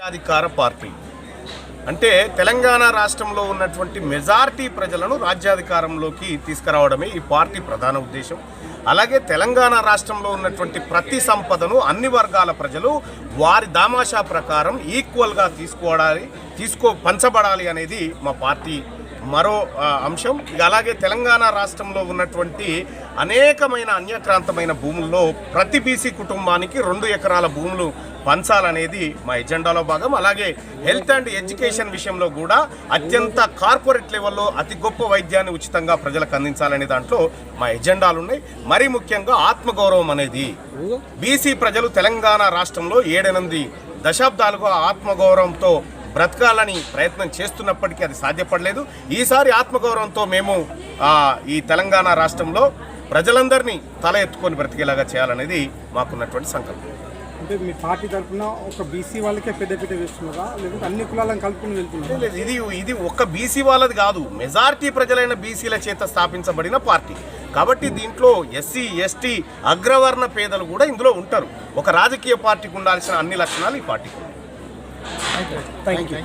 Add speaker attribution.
Speaker 1: అధికార పార్టీ అంటే తెలంగాణ రాష్ట్రంలో ఉన్నటువంటి మెజారిటీ ప్రజలను రాజ్యాధికారంలోకి తీసుకురావడమే ఈ పార్టీ ప్రధాన ఉద్దేశం. అలాగే తెలంగాణ రాష్ట్రంలో ఉన్నటువంటి ప్రతి సంపదను అన్ని వర్గాల ప్రజలు వారి దామాషా ప్రకారం ఈక్వల్గా పంచబడాలి అనేది మా పార్టీ మరో అంశం. అలాగే తెలంగాణ రాష్ట్రంలో ఉన్నటువంటి అనేకమైన అన్యక్రాంతమైన భూముల్లో ప్రతి బీసీ కుటుంబానికి 2 ఎకరాల భూములు పంచాలనేది మా ఎజెండాలో భాగం. అలాగే హెల్త్ అండ్ ఎడ్యుకేషన్ విషయంలో కూడా అత్యంత కార్పొరేట్ లెవెల్లో అతి గొప్ప వైద్యాన్ని ఉచితంగా ప్రజలకు అందించాలనే దాంట్లో మా ఎజెండాలు ఉన్నాయి. మరీ ముఖ్యంగా ఆత్మగౌరవం అనేది బీసీ ప్రజలు తెలంగాణ రాష్ట్రంలో 7-8 దశాబ్దాలుగా ఆత్మగౌరవంతో బ్రతకాలని ప్రయత్నం చేస్తున్నప్పటికీ అది సాధ్యపడలేదు. ఈసారి ఆత్మగౌరవంతో మేము ఈ తెలంగాణ రాష్ట్రంలో ప్రజలందరినీ తల ఎత్తుకొని బ్రతికేలాగా చేయాలనేది మాకున్నటువంటి సంకల్పం.
Speaker 2: అంటే మీ పార్టీ తరఫున ఒక బీసీ వాళ్ళకే పెద్దపీట వేస్తున్నారా, లేకపోతే అన్ని కులాలను కలుపుకుని వెళ్తున్నారు?
Speaker 1: లేదు, ఇది ఒక్క బీసీ వాళ్ళది కాదు, మెజారిటీ ప్రజలైన బీసీల చేత స్థాపించబడిన పార్టీ కాబట్టి దీంట్లో ఎస్సీ ఎస్టీ అగ్రవర్ణ పేదలు కూడా ఇందులో ఉంటారు. ఒక రాజకీయ పార్టీకి ఉండాల్సిన అన్ని లక్షణాలు ఈ పార్టీకి ఉన్నాయి.
Speaker 2: Thank you.